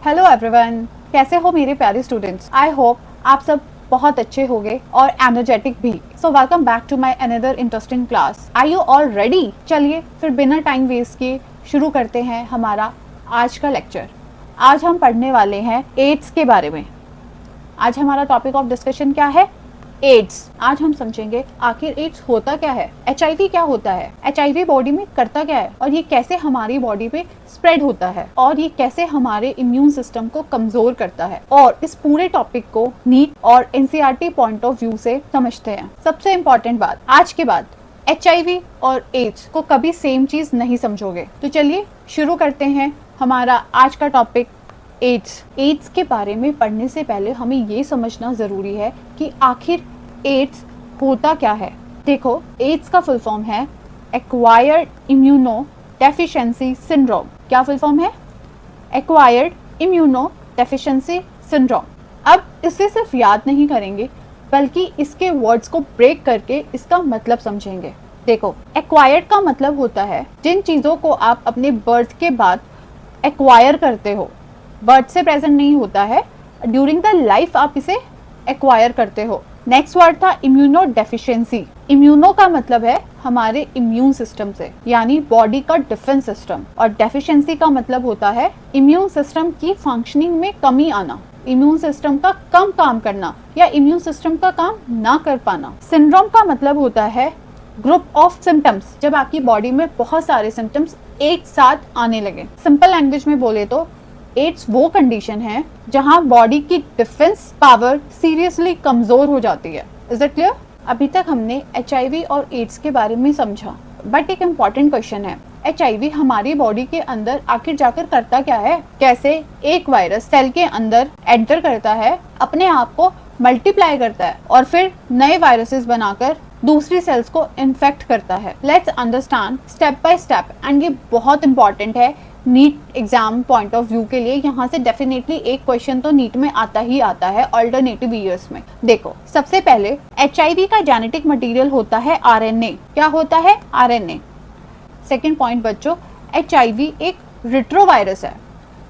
Hello everyone, कैसे हो मेरे प्यारे स्टूडेंट्स। आई होप आप सब बहुत अच्छे होंगे और एनर्जेटिक भी। So welcome back to my another interesting class. Are you all ready? चलिए फिर बिना टाइम वेस्ट किए शुरू करते हैं हमारा आज का लेक्चर। आज हम पढ़ने वाले हैं एड्स के बारे में। आज हमारा टॉपिक ऑफ डिस्कशन क्या है? एड्स। आज हम समझेंगे आखिर एड्स होता क्या है, HIV क्या होता है, HIV बॉडी में करता क्या है और ये कैसे हमारी बॉडी पे स्प्रेड होता है और ये कैसे हमारे इम्यून सिस्टम को कमजोर करता है। और इस पूरे टॉपिक को नीट और NCERT पॉइंट ऑफ व्यू से समझते हैं। सबसे इम्पोर्टेंट बात, आज के बाद HIV और एड्स को कभी सेम चीज नहीं समझोगे। तो चलिए शुरू करते हैं हमारा आज का टॉपिक एड्स। एड्स के बारे में पढ़ने से पहले हमें ये समझना जरूरी है कि आखिर एड्स होता क्या है। देखो, एड्स का फुल फॉर्म है एक्वायर्ड इम्यूनो डेफिशिएंसी सिंड्रोम। क्या फुल फॉर्म है? Acquired immuno deficiency syndrome. अब इसे सिर्फ याद नहीं करेंगे बल्कि इसके वर्ड्स को ब्रेक करके इसका मतलब समझेंगे। देखो, एक्वायर्ड का मतलब होता है जिन चीजों को आप अपने बर्थ के बाद एक्वायर करते हो। बर्थ से प्रेजेंट नहीं होता है, ड्यूरिंग द लाइफ आप इसे एक्वायर करते हो। नेक्स्ट वर्ड था इम्यूनो डेफिशिएंसी। इम्यूनो का मतलब है हमारे इम्यून सिस्टम से, यानी बॉडी का डिफेंस सिस्टम, और डेफिशिएंसी का मतलब होता है इम्यून सिस्टम की फंक्शनिंग में कमी आना, इम्यून सिस्टम का कम काम करना या इम्यून सिस्टम का काम ना कर पाना। सिंड्रोम का मतलब होता है ग्रुप ऑफ सिम्टम्स, जब आपकी बॉडी में बहुत सारे सिम्टम्स एक साथ आने लगे। सिंपल लैंग्वेज में बोले तो एड्स वो कंडीशन है जहां बॉडी की डिफेंस पावर सीरियसली कमजोर हो जाती है। Is it clear? अभी तक हमने HIV और एड्स के बारे में समझा, बट एक इम्पॉर्टेंट क्वेश्चन है, HIV हमारी बॉडी के अंदर आखिर जाकर करता क्या है? कैसे एक वायरस सेल के अंदर एंटर करता है, अपने आप को मल्टीप्लाई करता है और फिर नए वायरसेस बनाकर दूसरी सेल्स को इन्फेक्ट करता है। Let's understand step by step, and ये बहुत इंपॉर्टेंट है NEET exam point of view के लिए। यहाँ से डेफिनेटली एक क्वेश्चन तो नीट में आता ही आता है अल्टरनेटिव ईयर्स में। देखो, सबसे पहले HIV का जेनेटिक मटेरियल होता है RNA। क्या होता है? RNA। सेकेंड पॉइंट बच्चों, HIV एक रिट्रोवायरस है।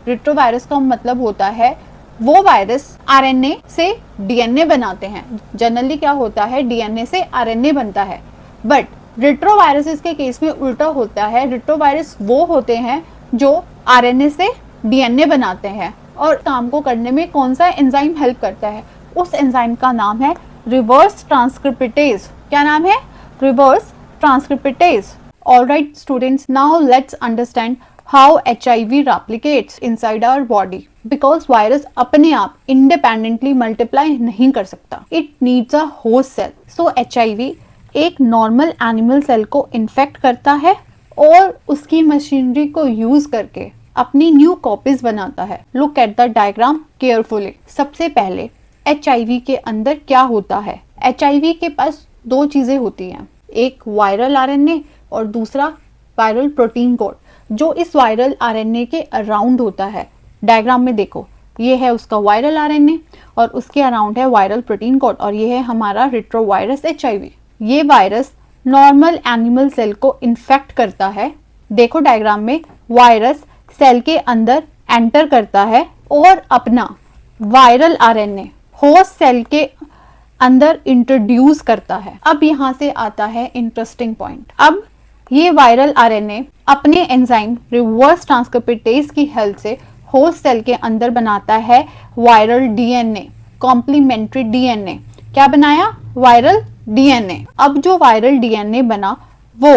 रिट्रोवायरस का मतलब होता है वो वायरस RNA से DNA बनाते हैं। जनरली क्या होता है, DNA से RNA बनता है, बट रिट्रोवायरसेस के केस में उल्टा होता है। रिट्रोवायरस वो होते हैं जो RNA से DNA बनाते हैं, और काम को करने में कौन सा एंजाइम हेल्प करता है? उस एंजाइम का नाम है रिवर्स ट्रांसक्रिप्टेज। क्या नाम है? Reverse transcriptase. Alright students, now let's understand how HIV replicates inside our body, because virus अपने आप इंडिपेंडेंटली मल्टीप्लाई नहीं कर सकता। It needs a host cell. So HIV एक नॉर्मल एनिमल सेल को इन्फेक्ट करता है और उसकी मशीनरी को यूज करके अपनी न्यू कॉपीज बनाता है। Look at the diagram carefully. सबसे पहले HIV के अंदर क्या होता है? HIV के पास दो चीजें होती हैं, एक वायरल RNA और दूसरा वायरल प्रोटीन कोड, जो इस वायरल RNA के अराउंड होता है। डायग्राम में देखो, ये है उसका वायरल RNA और उसके अराउंड है वायरल प्रोटीन कोड, और ये है हमारा रिट्रोवायरस HIV। ये वायरस नॉर्मल एनिमल सेल को इन्फेक्ट करता है। देखो डायग्राम में, वायरस सेल के अंदर एंटर करता है और अपना वायरल RNA होस्ट सेल के अंदर इंट्रोड्यूस करता है। अब यहाँ से आता है इंटरेस्टिंग पॉइंट। अब ये वायरल RNA अपने एंजाइम रिवर्स ट्रांसक्रिप्टेज की हेल्प से होस्ट सेल के अंदर बनाता है वायरल DNA, कॉम्प्लीमेंट्री DNA। क्या बनाया? Viral DNA। अब जो वायरल DNA बना वो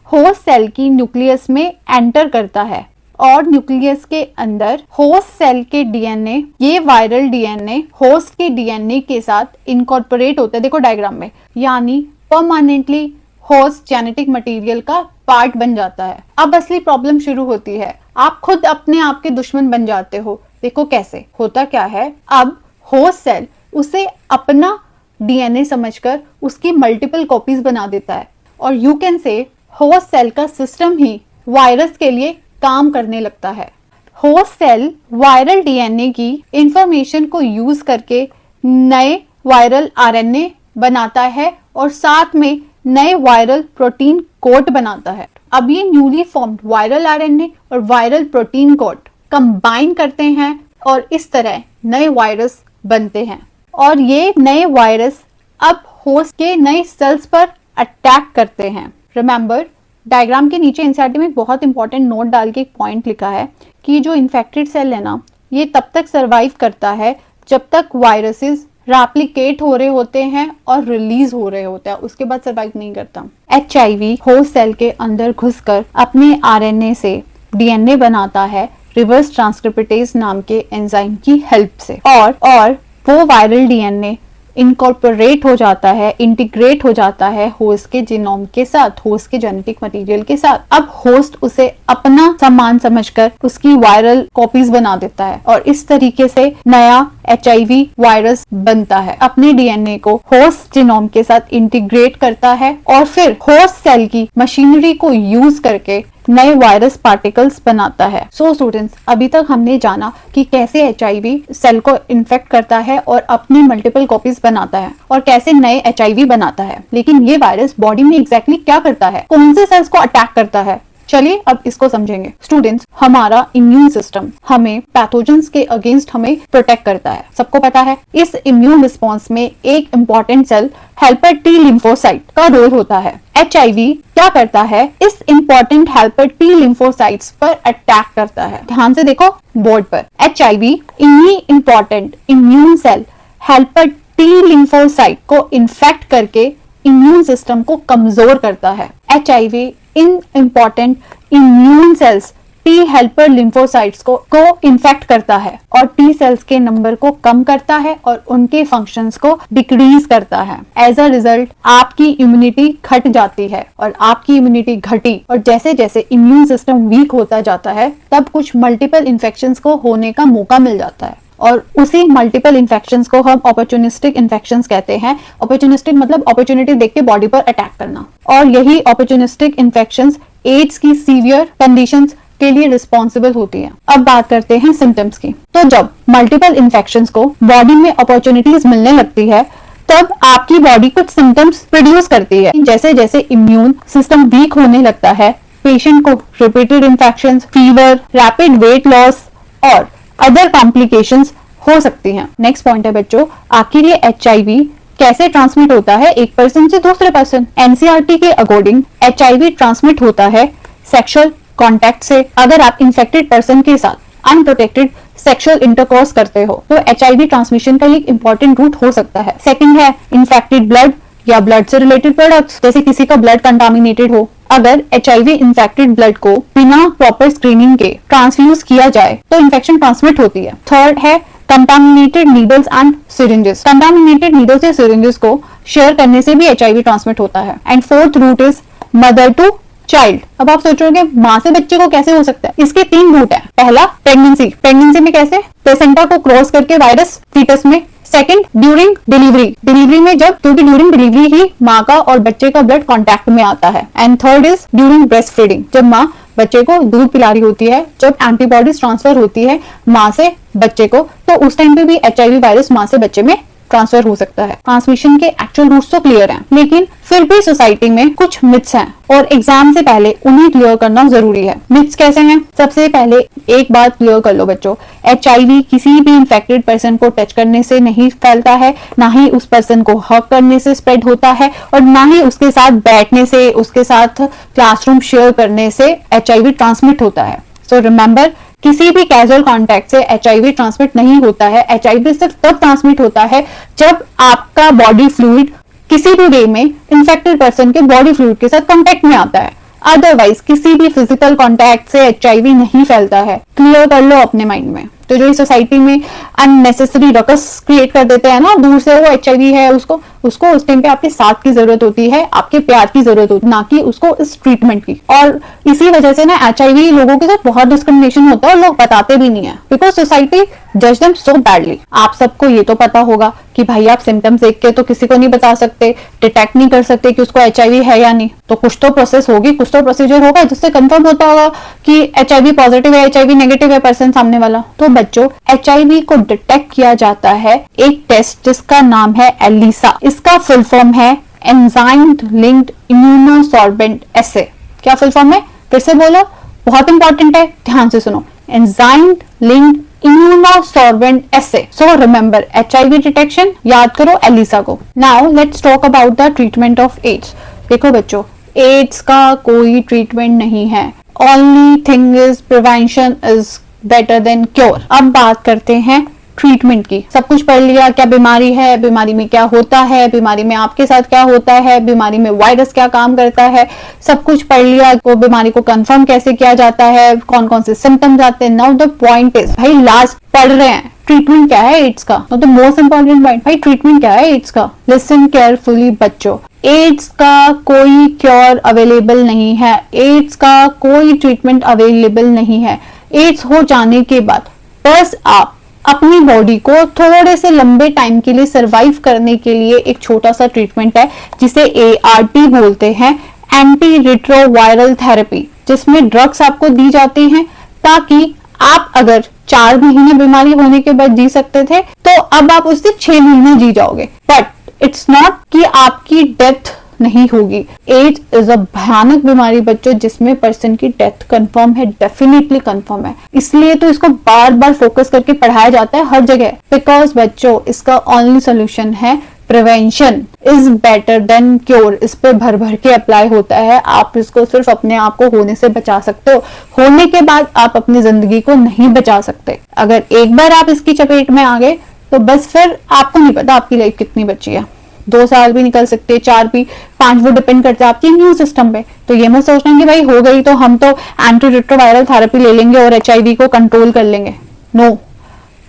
होस्ट सेल की न्यूक्लियस में एंटर करता है, और न्यूक्लियस के अंदर होस्ट सेल के DNA, ये वायरल DNA होस्ट के DNA के साथ इनकॉर्पोरेट होता है। देखो डायग्राम में, यानी परमानेंटली होस्ट जेनेटिक मटेरियल का पार्ट बन जाता है। अब असली प्रॉब्लम शुरू होती है, आप खुद अपने आप के दुश्मन बन जाते हो। देखो कैसे होता क्या है। अब होस्ट सेल उसे अपना DNA समझकर उसकी मल्टीपल कॉपीज बना देता है, और you can say host cell का सिस्टम ही वायरस के लिए काम करने लगता है। होस्ट सेल वायरल DNA की इंफॉर्मेशन को यूज करके नए वायरल RNA बनाता है और साथ में नए वायरल प्रोटीन कोड बनाता है। अब ये न्यूली फॉर्म्ड वायरल RNA और वायरल प्रोटीन कोड कंबाइन करते हैं और इस तरह नए वायरस बनते हैं और ये नए वायरस अब होस्ट के नए सेल्स पर अटैक करते हैं। रिमेंबर, डायग्राम के नीचे एनसीईआरटी में एक बहुत इंपॉर्टेंट नोट डाल के एक पॉइंट लिखा है कि जो इन्फेक्टेड सेल है ना, ये तब तक सरवाइव करता है जब तक वायरसेस रेप्लिकेट हो रहे होते हैं और रिलीज हो रहे होते हैं, उसके बाद सरवाइव नहीं करता। HIV होस्ट सेल के अंदर घुसकर अपने RNA से DNA बनाता है रिवर्स ट्रांसक्रिप्टेज नाम के एंजाइम की हेल्प से, और वो वायरल DNA इनकॉर्पोरेट हो जाता है, इंटीग्रेट हो जाता है होस्ट के जीनोम के साथ, होस्ट के जेनेटिक मटेरियल के साथ। अब होस्ट उसे अपना सामान समझकर उसकी वायरल कॉपीज बना देता है और इस तरीके से नया HIV वायरस बनता है। अपने DNA को होस्ट जीनोम के साथ इंटीग्रेट करता है और फिर होस्ट सेल की मशीनरी को यूज करके नए वायरस पार्टिकल्स बनाता है। सो स्टूडेंट्स, अभी तक हमने जाना कि कैसे HIV सेल को इन्फेक्ट करता है और अपनी मल्टीपल कॉपीज बनाता है और कैसे नए HIV बनाता है। लेकिन ये वायरस बॉडी में एग्जैक्टली क्या करता है, कौन से सेल्स को अटैक करता है, चलिए अब इसको समझेंगे। स्टूडेंट्स, हमारा इम्यून सिस्टम हमें पैथोजेंस के अगेंस्ट हमें प्रोटेक्ट करता है, सबको पता है। इस इम्यून रिस्पॉन्स में एक important cell helper T lymphocyte का रोल होता है। HIV क्या करता है, इस इम्पोर्टेंट हेल्पर T लिम्फोसाइट्स पर अटैक करता है। ध्यान से देखो बोर्ड पर, HIV इन्हीं important immune cell helper T lymphocyte को इन्फेक्ट करके इम्यून सिस्टम को कमजोर करता है। HIV इन important immune cells T helper lymphocytes को इन्फेक्ट करता है और T सेल्स के नंबर को कम करता है और उनके फंक्शंस को डिक्रीज करता है। एज अ रिजल्ट आपकी इम्यूनिटी घट जाती है और आपकी इम्यूनिटी घटी और जैसे जैसे इम्यून सिस्टम वीक होता जाता है तब कुछ मल्टीपल इन्फेक्शंस को होने का मौका मिल जाता है और उसी मल्टीपल इन्फेक्शंस को हम अपॉर्चुनिस्टिक इन्फेक्शंस कहते हैं। अपॉर्चुनिस्टिक मतलब अपॉर्चुनिटी देख के बॉडी पर अटैक करना, और यही अपॉर्चुनिस्टिक इन्फेक्शंस एड्स की सीवियर कंडीशंस के लिए रिस्पॉन्सिबल होती है। अब बात करते हैं सिम्टम्स की। तो जब मल्टीपल इन्फेक्शंस को बॉडी में अपॉर्चुनिटीज मिलने लगती है तब आपकी बॉडी कुछ सिम्टम्स प्रोड्यूस करती है। जैसे जैसे इम्यून सिस्टम वीक होने लगता है, पेशेंट को repeated infections, fever, rapid weight loss और अदर कॉम्प्लिकेशंस हो सकती हैं। नेक्स्ट पॉइंट है बच्चों, आखिर ये HIV कैसे ट्रांसमिट होता है एक पर्सन से दूसरे पर्सन। एनसीईआरटी के अकॉर्डिंग HIV ट्रांसमिट होता है सेक्सुअल कांटेक्ट से। अगर आप इन्फेक्टेड पर्सन के साथ अनप्रोटेक्टेड सेक्सुअल इंटरकोर्स करते हो तो HIV ट्रांसमिशन का एक इंपॉर्टेंट रूट हो सकता है। सेकंड है इन्फेक्टेड ब्लड या ब्लड से रिलेटेड प्रोडक्ट्स, जैसे किसी का ब्लड कंटामिनेटेड हो। अगर HIV इन्फेक्टेड ब्लड को बिना प्रॉपर स्क्रीनिंग के ट्रांसफ्यूज किया जाए तो इन्फेक्शन ट्रांसमिट होती है। थर्ड है contaminated needles and syringes. Contaminated needles या सिरिंजेस को शेयर करने से भी HIV ट्रांसमिट होता है। And fourth route is mother to child. अब आप सोचोगे माँ से बच्चे को कैसे हो सकता है, इसके 3 रूट है। पहला प्रेगनेंसी, प्रेगनेंसी में कैसे, प्लेसेंटा को क्रॉस करके वायरस फीटस में। सेकंड ड्यूरिंग डिलीवरी, डिलीवरी में जब, क्योंकि ड्यूरिंग डिलीवरी ही माँ का और बच्चे का ब्लड कांटेक्ट में आता है। And third is during breast feeding, जब माँ बच्चे को दूध पिला रही होती है, जब एंटीबॉडीज ट्रांसफर होती है माँ से बच्चे को, तो उस टाइम पे भी HIV वायरस माँ से बच्चे में ट्रांसफर हो सकता है। ट्रांसमिशन के एक्चुअल रूट्स तो क्लियर हैं, लेकिन फिर भी सोसाइटी में कुछ मिथ्स हैं और एग्जाम से पहले उन्हें क्लियर करना जरूरी है। मिथ्स कैसे हैं? सबसे पहले एक बात क्लियर कर लो बच्चों, HIV किसी भी इन्फेक्टेड पर्सन को टच करने से नहीं फैलता है, ना ही उस पर्सन को हग करने से स्प्रेड होता है और ना ही उसके साथ बैठने से, उसके साथ क्लासरूम शेयर करने से HIV ट्रांसमिट होता है। सो रिमेंबर, किसी भी कैजुअल कांटेक्ट से HIV ट्रांसमिट नहीं होता है। HIV सिर्फ तब ट्रांसमिट होता है जब आपका बॉडी फ्लूइड किसी भी वे में इन्फेक्टेड पर्सन के बॉडी फ्लूइड के साथ कांटेक्ट में आता है। अदरवाइज किसी भी फिजिकल कांटेक्ट से HIV नहीं फैलता है। क्लियर कर लो अपने माइंड में। तो जो इस सोसाइटी में अननेसेसरी रकस क्रिएट कर देते हैं ना, दूर से वो HIV है, उसको उस टाइम पे आपके साथ की जरूरत होती है, आपके प्यार की जरूरत होती है, ना कि उसको इस ट्रीटमेंट की। और इसी वजह से ना HIV लोगों के साथ बहुत डिस्क्रिमिनेशन होता है और लोग बताते भी नहीं है, बिकॉज सोसाइटी जज देम सो बैडली। आप सबको ये तो पता होगा कि भाई आप सिम्टम्स देख के तो किसी को नहीं बता सकते, डिटेक्ट नहीं कर सकते कि उसको HIV है या नहीं, तो कुछ तो प्रोसेस होगी, कुछ तो प्रोसीजर होगा जिससे कंफर्म होता होगा कि HIV पॉजिटिव है, HIV नेगेटिव है पर्सन सामने वाला। तो बच्चों, HIV को डिटेक्ट किया जाता है एक टेस्ट जिसका नाम है ELISA। इसका फुल फॉर्म है एंजाइम लिंक्ड इम्यूनोसॉर्बेंट एसे। क्या फुल फॉर्म है? फिर से बोलो, बहुत इंपॉर्टेंट है, ध्यान से सुनो। Enzyme linked immunosorbent assay. So remember HIV detection, याद करो एलिसा को. Now let's talk about the treatment of AIDS. देखो बच्चों, एड्स का कोई ट्रीटमेंट नहीं है. Only thing is prevention is better than cure. अब बात करते हैं ट्रीटमेंट की. सब कुछ पढ़ लिया, क्या बीमारी है, बीमारी में क्या होता है, बीमारी में आपके साथ क्या होता है, बीमारी में वायरस क्या काम करता है, सब कुछ पढ़ लिया. को बीमारी को कंफर्म कैसे किया जाता है, कौन कौन से सिम्टम्स आते हैं. नाउ द पॉइंट इज, भाई लास्ट पढ़ रहे हैं, ट्रीटमेंट क्या है एड्स का. द मोस्ट इंपॉर्टेंट पॉइंट, भाई ट्रीटमेंट क्या है एड्स का. लिसन केयरफुली बच्चों, एड्स का कोई क्योर अवेलेबल नहीं है. एड्स का कोई ट्रीटमेंट अवेलेबल नहीं है. एड्स हो जाने के बाद बस आप अपनी बॉडी को थोड़े से लंबे टाइम के लिए सरवाइव करने के लिए एक छोटा सा ट्रीटमेंट है जिसे ART बोलते हैं, एंटी रिट्रोवायरल थेरेपी, जिसमें ड्रग्स आपको दी जाती हैं ताकि आप अगर 4 महीने बीमारी होने के बाद जी सकते थे तो अब आप उससे 6 महीने जी जाओगे. बट इट्स नॉट कि आपकी डेथ नहीं होगी. एड्स इज अ भयानक बीमारी बच्चों, जिसमें पर्सन की डेथ कंफर्म है, डेफिनेटली कंफर्म है. इसलिए तो इसको बार बार फोकस करके पढ़ाया जाता है हर जगह, बिकॉज बच्चों इसका ओनली सोल्यूशन है prevention is better than cure. इस पे भर भर के अप्लाई होता है. आप इसको सिर्फ अपने आप को होने से बचा सकते हो, होने के बाद आप अपनी जिंदगी को नहीं बचा सकते. अगर एक बार आप इसकी चपेट में आ गए तो बस फिर आपको नहीं पता आपकी लाइफ कितनी बची है. 2 साल भी निकल सकते, 4 भी, 5, वो डिपेंड करता है आपके इम्यून सिस्टम पे. तो ये मत सोचना कि भाई हो गई तो हम तो एंटी रिट्रोवायरल थेरेपी ले लेंगे और HIV को कंट्रोल कर लेंगे. No,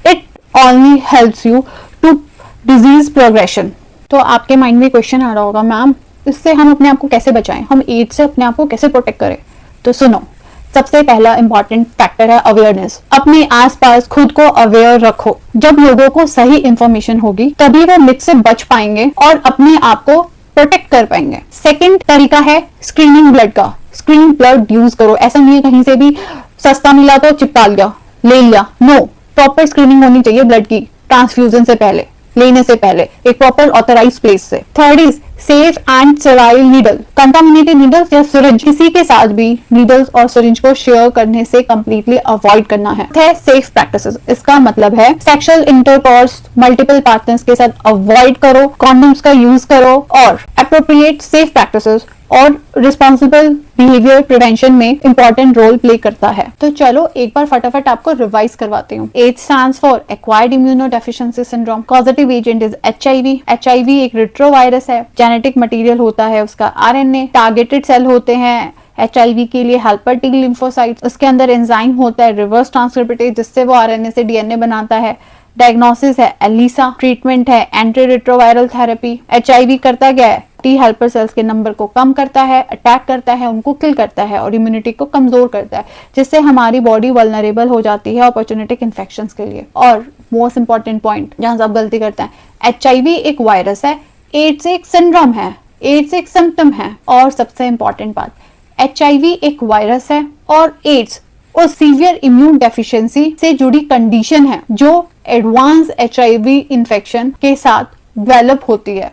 it only helps you to disease progression. तो आपके माइंड में क्वेश्चन आ रहा होगा, मैम इससे हम अपने आप को कैसे बचाएं, हम एड्स से अपने आप को कैसे प्रोटेक्ट करें. तो सुनो, सबसे पहला इंपॉर्टेंट फैक्टर है अवेयरनेस. अपने आसपास खुद को अवेयर रखो. जब लोगों को सही इंफॉर्मेशन होगी तभी वो मिथ से बच पाएंगे और अपने आप को प्रोटेक्ट कर पाएंगे. सेकंड तरीका है स्क्रीनिंग ब्लड का. स्क्रीनिंग ब्लड यूज करो. ऐसा नहीं है कहीं से भी सस्ता मिला तो चिपका लिया, ले लिया. नो, प्रॉपर स्क्रीनिंग होनी चाहिए ब्लड की ट्रांसफ्यूजन से पहले, लेने से पहले, एक प्रॉपर ऑथराइज प्लेस से. Third is safe and sterile needle. Contaminated needles या सिरिंज, किसी के साथ भी नीडल्स और सिरिंज को शेयर करने से कंप्लीटली अवॉइड करना है. सेफ प्रैक्टिसेस, इसका मतलब है सेक्सुअल इंटरकोर्स मल्टीपल पार्टनर्स के साथ अवॉइड करो, कॉन्डोम्स का यूज करो और एप्रोप्रिएट सेफ प्रैक्टिसेस और रिस्पॉन्सिबल बिहेवियर प्रिवेंशन में इंपॉर्टेंट रोल प्ले करता है. तो चलो एक बार फटाफट आपको रिवाइज करवाती हूँ. AIDS stands for acquired immunodeficiency syndrome. Causative agent is HIV. HIV एक रिट्रोवायरस है. जेनेटिक मटेरियल होता है उसका RNA. टारगेटेड सेल होते हैं HIV के लिए हेल्पर T लिम्फोसाइट्स. उसके अंदर एंजाइम होता है रिवर्स ट्रांसक्रिप्टेज, जिससे वो RNA से DNA बनाता है. डायग्नोसिस है एलिसा. ट्रीटमेंट है एंटी रिट्रोवायरल थेरेपी. HIV करता क्या है, T हेल्पर सेल्स के नंबर को कम करता है, अटैक करता है, उनको किल करता है और इम्यूनिटी को कमजोर करता है, जिससे हमारी बॉडी वल्नरेबल हो जाती है अपॉर्चुनिटिक इन्फेक्शंस के लिए. और मोस्ट इंपॉर्टेंट पॉइंट जहां सब गलती करते हैं, HIV एक वायरस है, एड्स एक सिंड्रोम है, एड्स एक सिम्टम है. और सबसे इंपॉर्टेंट बात, HIV एक वायरस है और एड्स और सीवियर इम्यून डेफिशिएंसी से जुड़ी कंडीशन है जो एडवांस HIV इन्फेक्शन के साथ डेवलप होती है.